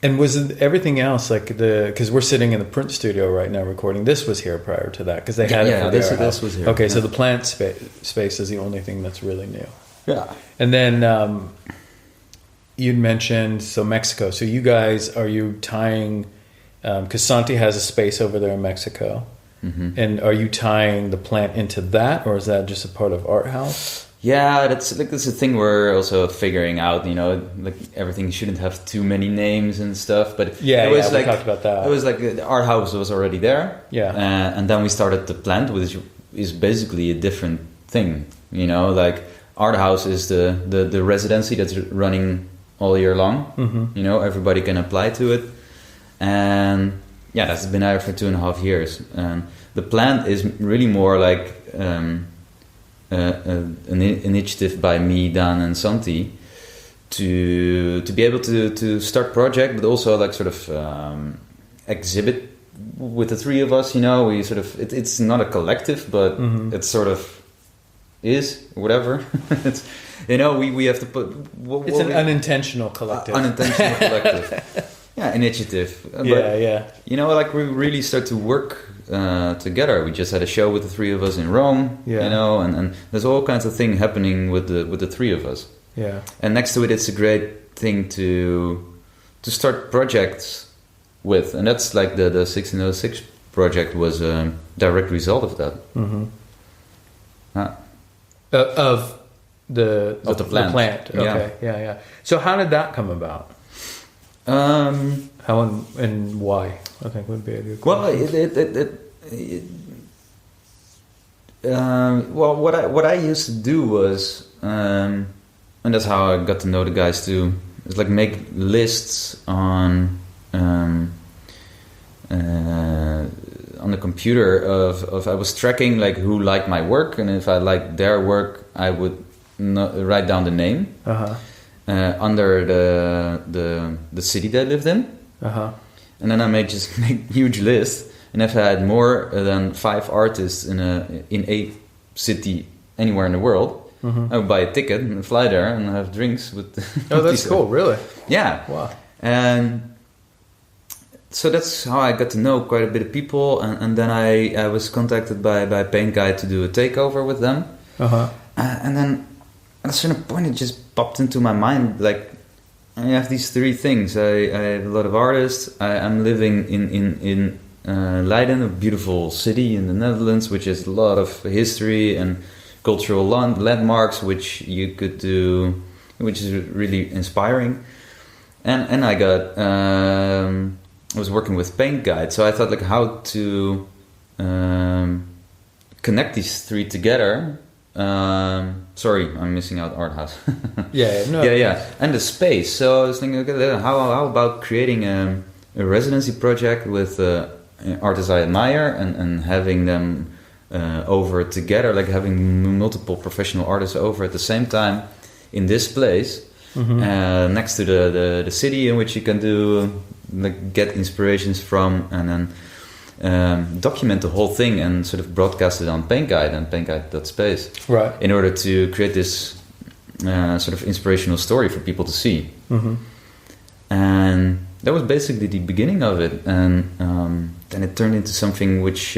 And was everything else like because we're sitting in the print studio right now recording. This was here prior to that because they had it for this was here. Okay, so the plant space is the only thing that's really new. Yeah. And then you'd mentioned Mexico. So you guys, are you tying? Because Santi has a space over there in Mexico, and are you tying the plant into that, or is that just a part of Art House? Yeah, that's a thing we're also figuring out. Like everything shouldn't have too many names and stuff. But we talked about that. It was like the Art House was already there. Yeah, and then we started the plant, which is basically a different thing. Like Art House is the residency that's running all year long. Everybody can apply to it, and that's been there for 2.5 years. And the plant is really more like an initiative by me, Dan, and Santi to be able to start project, but also like sort of exhibit with the 3 of us. We sort of it's not a collective, but it sort of is whatever. It's we have to put. It's an unintentional collective. Unintentional collective. Yeah, initiative. Like we really start to work together. We just had a show with the 3 of us in Rome. Yeah. And there's all kinds of things happening with the 3 of us. Yeah. And next to it, it's a great thing to start projects with, and that's like the 1606 project was a direct result of that. Of the plant. Okay, yeah. So how did that come about? How and why? I think would be a good question. Well, what I used to do was, and that's how I got to know the guys too. Is like make lists on the computer of I was tracking like who liked my work, and if I liked their work, I would write down the name under the city they lived in, and then I make huge lists. And if I had more than 5 artists in a city anywhere in the world, I would buy a ticket and fly there and have drinks with. Oh, that's cool! Really? Yeah. Wow. And so that's how I got to know quite a bit of people, and then I was contacted by Paint Guy to do a takeover with them. And then at a certain point, it just popped into my mind like I have these 3 things. I have a lot of artists. I'm living in Leiden, a beautiful city in the Netherlands, which has a lot of history and cultural landmarks, which you could do, which is really inspiring. And I got, I was working with Paint Guide, so I thought like how to connect these 3 together. Sorry, I'm missing out art house. Yeah, and the space. So I was thinking, okay, how about creating a residency project with artists I admire and having them over together, like having multiple professional artists over at the same time in this place, next to the city in which you can do like get inspirations from, and then document the whole thing and sort of broadcast it on Paint Guide and paintguide.space, right? In order to create this sort of inspirational story for people to see, and that was basically the beginning of it, and then it turned into something which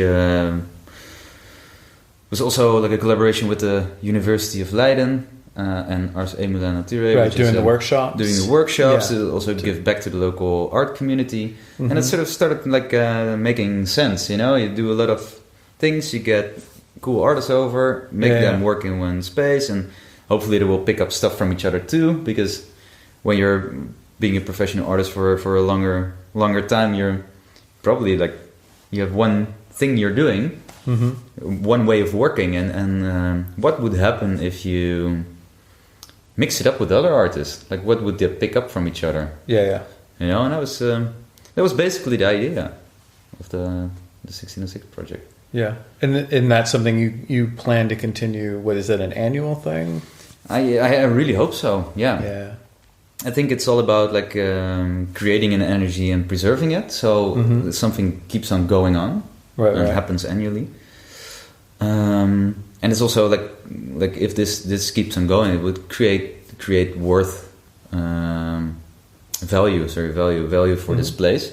was also like a collaboration with the University of Leiden and Ars Emula Naturae. Right, doing the workshops. Doing the workshops, to also give back to the local art community. And it sort of started like making sense, you know? You do a lot of things, you get cool artists over, make them work in one space, and hopefully they will pick up stuff from each other too, because when you're being a professional artist for a longer time, you're probably like you have one thing you're doing, one way of working, and what would happen if you mix it up with other artists? Like what would they pick up from each other? You know, and that was basically the idea of the 1606 project. And that's something you plan to continue. What is that, an annual thing? I really hope so. I think it's all about like creating an energy and preserving it, so something keeps on going on, and it happens annually. And it's also like if this keeps on going, it would create worth, value for this place,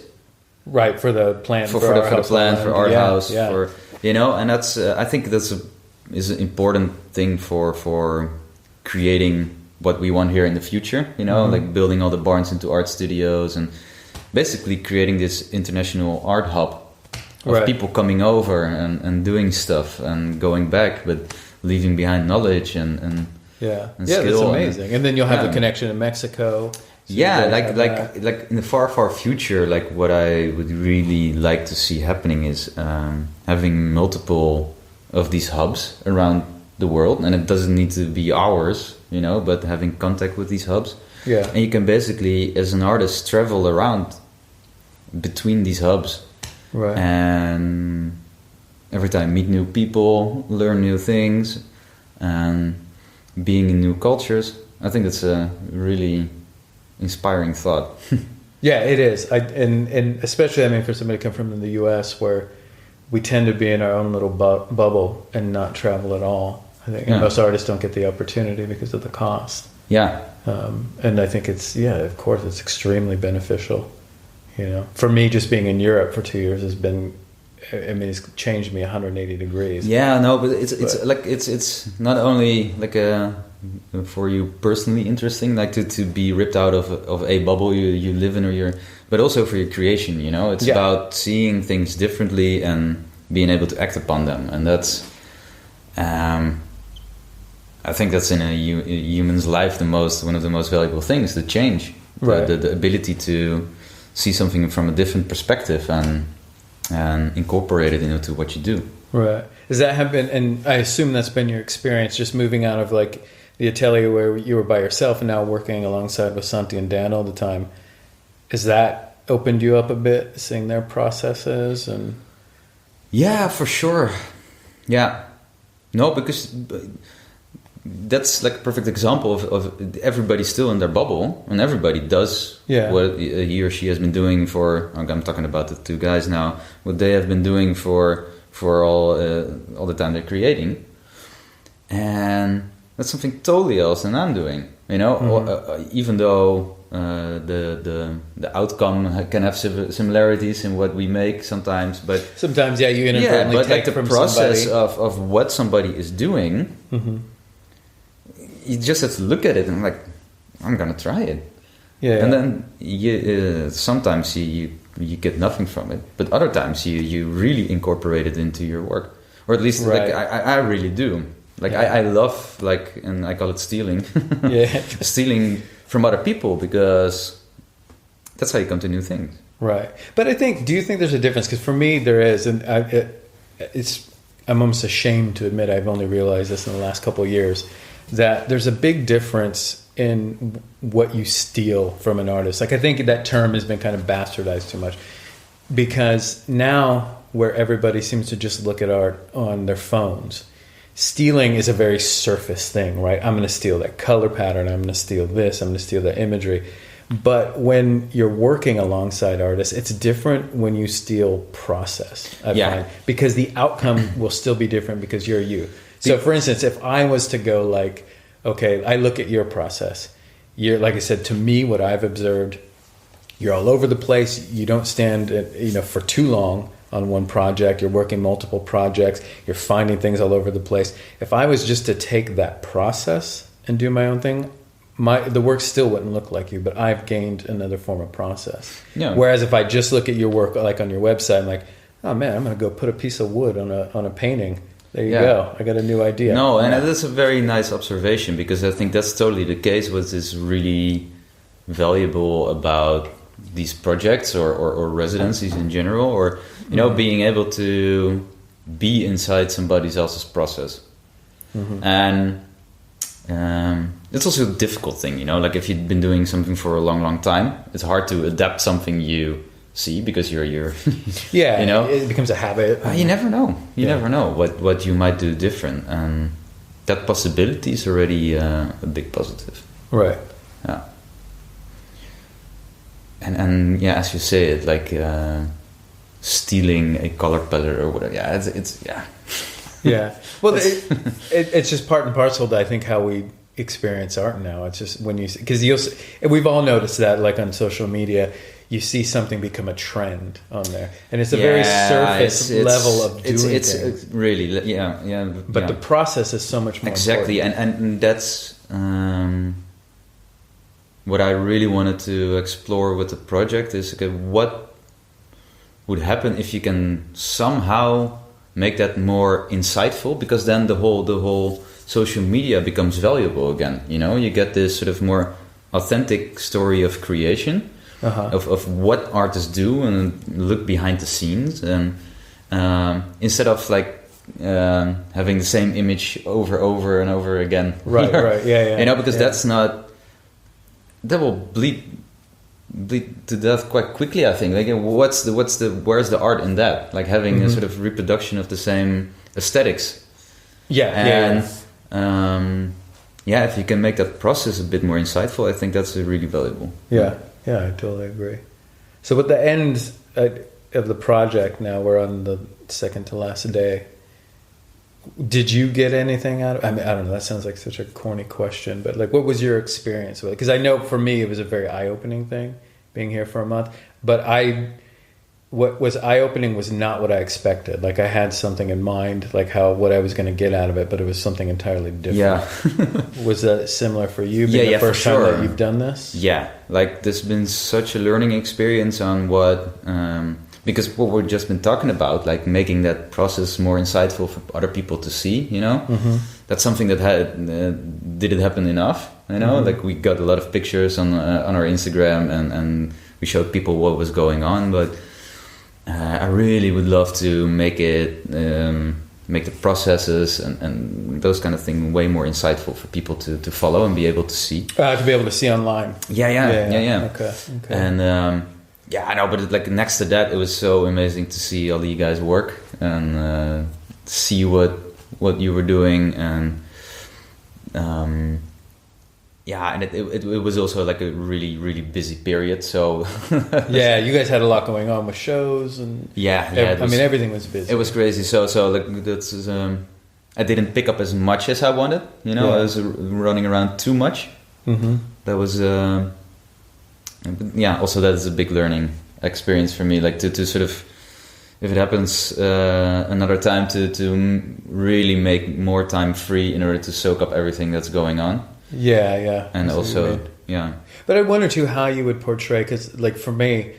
right? For the plant, for the plant, for art house, for you know, and that's I think that's is an important thing for creating what we want here in the future, you know, like building all the barns into art studios and basically creating this international art hub of people coming over and doing stuff and going back, but leaving behind knowledge and skill. That's amazing. And then you'll have the connection in Mexico. So like in the far future, like what I would really like to see happening is having multiple of these hubs around the world, and it doesn't need to be ours, you know, but having contact with these hubs. And you can basically, as an artist, travel around between these hubs. And every time meet new people, learn new things, and being in new cultures. I think that's a really inspiring thought. It is. And especially, I mean, for somebody come from the U.S. where we tend to be in our own little bubble and not travel at all. I think most artists don't get the opportunity because of the cost. And I think it's, of course, it's extremely beneficial. You know, for me, just being in Europe for 2 years has been, I mean, it's changed me 180 degrees. But it's not only like for you personally interesting, like to be ripped out of a bubble you live in, but also for your creation. You know, it's about seeing things differently and being able to act upon them, and that's I think that's in a human's life one of the most valuable things, the change, Right. the ability to see something from a different perspective and incorporate it into what you do. Right. Does that have been, and I assume that's been your experience, just moving out of like the atelier where you were by yourself and now working alongside with Santi and Dan all the time. Has that opened you up a bit, seeing their processes and... Yeah, for sure. Yeah. No, because that's like a perfect example of everybody still in their bubble, and everybody does what he or she has been doing for, I'm talking about the two guys now, what they have been doing for all the time they're creating. And that's something totally else than I'm doing, you know, even though the outcome can have similarities in what we make sometimes, but sometimes, you inadvertently but take like the from process somebody. of what somebody is doing, you just have to look at it and like, I'm gonna try it. And then sometimes you get nothing from it, but other times you really incorporate it into your work, or at least like I really do. Like I love, like, and I call it stealing. Stealing from other people, because that's how you come to new things. Right. But do you think there's a difference? Because for me there is, and I'm almost ashamed to admit I've only realized this in the last couple of years, that there's a big difference in what you steal from an artist. Like, I think that term has been kind of bastardized too much, because now where everybody seems to just look at art on their phones, stealing is a very surface thing, right? I'm going to steal that color pattern. I'm going to steal this. I'm going to steal that imagery. But when you're working alongside artists, it's different when you steal process, I find, because the outcome will still be different because you're you. So, for instance, if I was to go like, okay, I look at your process. You're, like I said, to me, what I've observed, you're all over the place. You don't stand, for too long on one project. You're working multiple projects. You're finding things all over the place. If I was just to take that process and do my own thing, the work still wouldn't look like you, but I've gained another form of process. Yeah. Whereas if I just look at your work, like on your website, I'm like, oh man, I'm going to go put a piece of wood on a painting. There you go. I got a new idea. No, and that's a very nice observation, because I think that's totally the case. What is really valuable about these projects or residencies in general, or being able to be inside somebody else's process. And it's also a difficult thing, like if you've been doing something for a long time, it's hard to adapt something you see, because you're it becomes a habit. You never know. You never know what you might do different, and that possibility is already a big positive. Right. Yeah. And as you say it, like stealing a color palette or whatever. Yeah, it's Yeah. Well, it's just part and parcel to, I think, how we experience art now. It's just when because we've all noticed that, like on social media, you see something become a trend on there, and it's a very surface level of doing things. It's really, But the process is so much more exactly, important. and that's what I really wanted to explore with the project is, okay, what would happen if you can somehow make that more insightful, because then the whole social media becomes valuable again. You get this sort of more authentic story of creation. Of what artists do, and look behind the scenes, and instead of like having the same image over and over again. Right, because that will bleed to death quite quickly, I think. Like, where's the art in that? Like having a sort of reproduction of the same aesthetics. If you can make that process a bit more insightful, I think that's really valuable. Yeah, I totally agree. So with the end of the project now, we're on the second to last day. Did you get anything out of it? I mean, I don't know, that sounds like such a corny question, but like, what was your experience with it? Because I know for me it was a very eye-opening thing, being here for a month. But what was eye-opening was not what I expected. Like, I had something in mind, like what I was going to get out of it, but it was something entirely different. Yeah. Was that similar for you? Being the first time that you've done this? Yeah. Like, there's been such a learning experience on what... because what we've just been talking about, like making that process more insightful for other people to see, that's something that did it happen enough. Like we got a lot of pictures on our Instagram, and we showed people what was going on. But I really would love to make the processes and those kind of things way more insightful for people to follow and be able to see. To be able to see online. Yeah. Okay. And I know, but like next to that, it was so amazing to see all you guys work and see what you were doing, and and it was also like a really, really busy period. So you guys had a lot going on with shows and everything was busy. It was crazy. So like that's I didn't pick up as much as I wanted. I was running around too much. Mm-hmm. That was also that is a big learning experience for me. Like to sort of, if it happens another time, to really make more time free in order to soak up everything that's going on. And also, But I wonder too how you would portray, because like for me,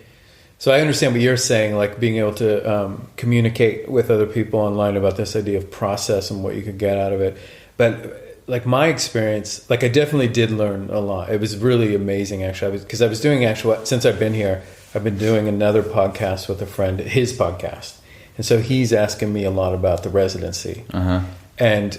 so I understand what you're saying, like being able to communicate with other people online about this idea of process and what you could get out of it. But like my experience, like I definitely did learn a lot. It was really amazing actually. Because I was doing since I've been here, I've been doing another podcast with a friend, his podcast. And so he's asking me a lot about the residency. And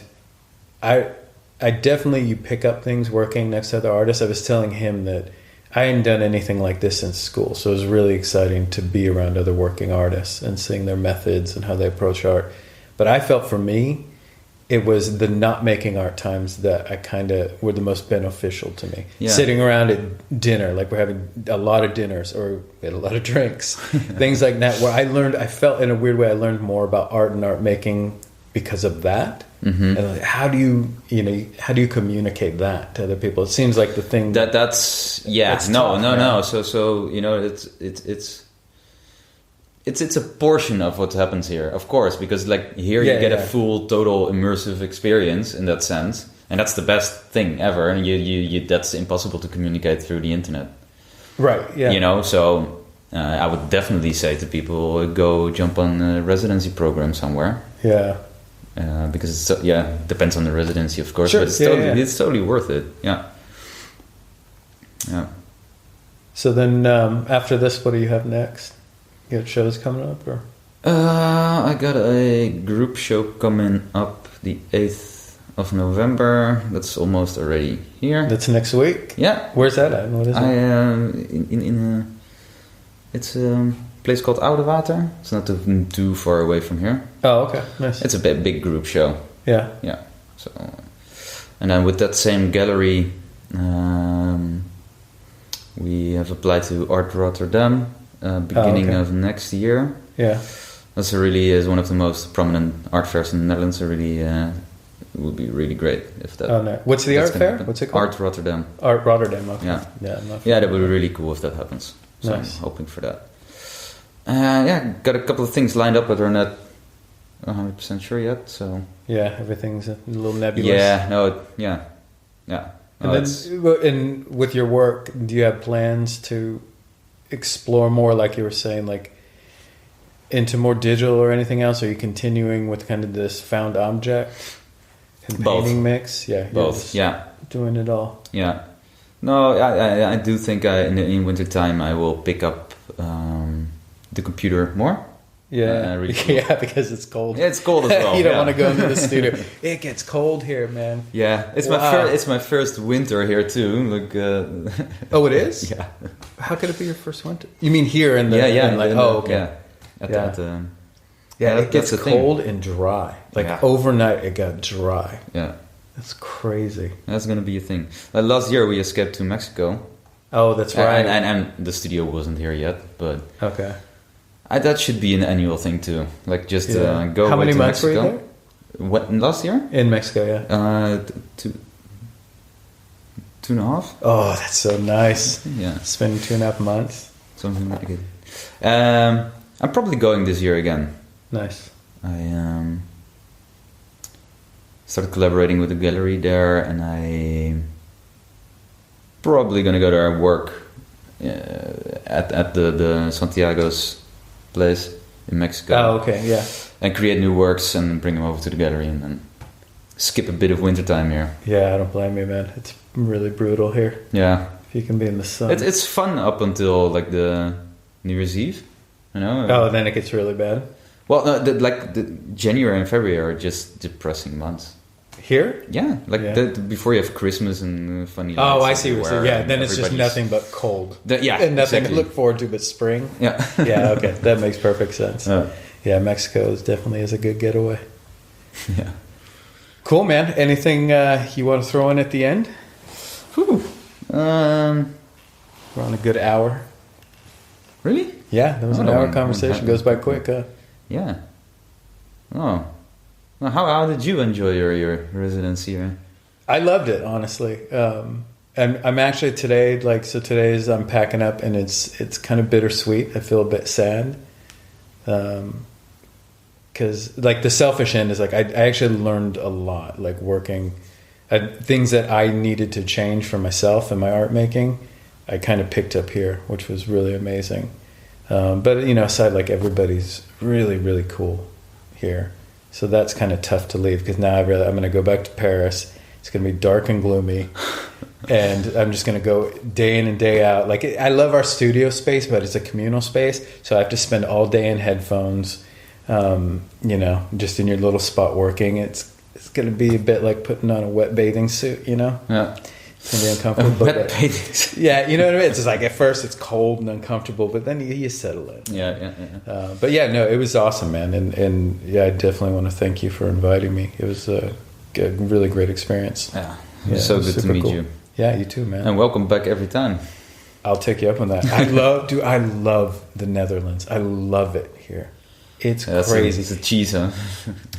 I definitely, you pick up things working next to other artists. I was telling him that I hadn't done anything like this since school. So it was really exciting to be around other working artists and seeing their methods and how they approach art. But I felt for me, it was the not making art times that I kind of were the most beneficial to me. Sitting around at dinner, like we're having a lot of dinners or we had a lot of drinks, things like that, where I felt in a weird way, I learned more about art and art making because of that. And like, how do you communicate that to other people? It seems like the thing that's tough, no. So it's a portion of what happens here, of course, because like here you get a full, total, immersive experience in that sense, and that's the best thing ever. And you that's impossible to communicate through the internet, right? Yeah, So I would definitely say to people, go jump on a residency program somewhere. Because it's depends on the residency, of course, but it's totally worth it. Yeah. So then after this, what do you have next? You got shows coming up, or? I got a group show coming up the 8th of November. That's almost already here. That's next week? Yeah. Where's that at? What is it? It's a place called Oude Water. It's not too far away from here. Oh, okay. Nice. It's a big group show. Yeah. So, and then with that same gallery, we have applied to Art Rotterdam beginning of next year. Yeah. That's is one of the most prominent art fairs in the Netherlands. It would be really great if that. Oh no! What's the art fair? What's it called? Art Rotterdam. Art Rotterdam. Okay. Yeah. That would be really cool if that happens. So nice. I'm hoping for that. Got a couple of things lined up, but we're not 100% sure yet. So everything's a little nebulous. Yeah. And then, with your work, do you have plans to explore more, like you were saying, like into more digital or anything else? Are you continuing with kind of this found object and painting mix? Both. Doing it all. Yeah. No, I do think in winter time I will pick up the computer more. Because it's cold. Yeah, it's cold as well. You don't want to go into the studio. It gets cold here, man. Yeah, it's my first winter here too. Like, oh, it is. Yeah. How could it be your first winter? You mean here in the? Okay. It gets cold and dry. Like overnight, it got dry. Yeah. That's crazy. That's gonna be a thing. Last year we escaped to Mexico. Oh, that's right. And the studio wasn't here yet, but okay. That should be an annual thing too. Like just go. How many months Mexico. were you there? What, last year? In Mexico, yeah. 2.5. Oh, that's so nice. Yeah. Spending 2.5 months. Something like it. I'm probably going this year again. Nice. I started collaborating with a gallery there, and I probably gonna go there and work at the Santiago's place in Mexico. Oh, okay, yeah. And create new works and bring them over to the gallery, and then skip a bit of wintertime here. Yeah, I don't blame you, man. It's really brutal here. Yeah. If you can be in the sun. It's fun up until like the New Year's Eve, you know? Oh, then it gets really bad? Well, no, the January and February are just depressing months. Here? Yeah, before you have Christmas and funny lights. Oh, I see what you're saying. Yeah, then it's just nothing but cold. And nothing to look forward to but spring. Yeah. Yeah, okay. That makes perfect sense. Yeah, Mexico definitely is a good getaway. Yeah. Cool, man. Anything you want to throw in at the end? Whew. We're on a good hour. Really? Yeah, that was an hour conversation. Goes by quick, huh? Yeah. Oh. Well, how did you enjoy your residency here? I loved it, honestly. And I'm actually today, today's I'm packing up, and it's kind of bittersweet. I feel a bit sad. Because like the selfish end is like I actually learned a lot, like working things that I needed to change for myself and my art making. I kind of picked up here, which was really amazing. But you know, aside, like everybody's really, really cool here, so that's kind of tough to leave because now I'm going to go back to Paris. It's going to be dark and gloomy, and I'm just going to go day in and day out. Like I love our studio space, but it's a communal space, so I have to spend all day in headphones. You know, just in your little spot working. It's going to be a bit like putting on a wet bathing suit, you know? Yeah. It's going to be uncomfortable. Wet bathing suit. Yeah, you know what I mean? It's just like at first it's cold and uncomfortable, but then you settle in. Yeah. But yeah, no, it was awesome, man. And yeah, I definitely want to thank you for inviting me. It was a really great experience. Yeah. It was so good to meet you. Yeah, you too, man. And welcome back every time. I'll take you up on that. I love the Netherlands. I love it here. It's crazy. It's the cheese, huh?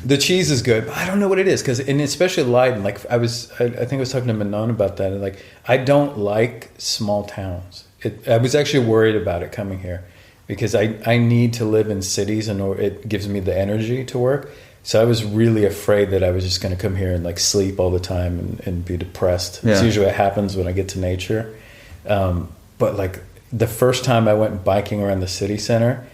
The cheese is good, but I don't know what it is and especially Leiden. Like I think I was talking to Manon about that. And like I don't like small towns. I was actually worried about it coming here because I need to live in cities and it gives me the energy to work. So I was really afraid that I was just going to come here and like sleep all the time and be depressed. Yeah. It's usually what happens when I get to nature. But like the first time I went biking around the city center,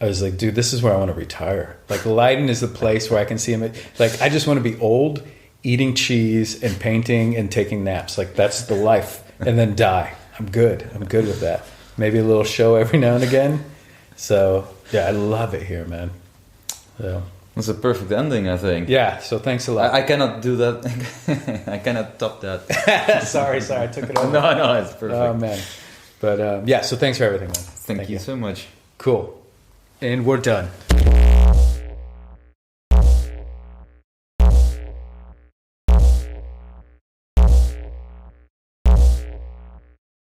I was like, dude, this is where I want to retire. Like Leiden is the place where I can see him. Like I just want to be old, eating cheese and painting and taking naps. Like that's the life, and then die. I'm good with that. Maybe a little show every now and again. So yeah, I love it here, man. So it's a perfect ending, I think. Yeah. So thanks a lot. I cannot do that. I cannot top that. sorry, I took it over. No, it's perfect. Oh man, but yeah. So thanks for everything, man. Thank you so much. Cool. And we're done.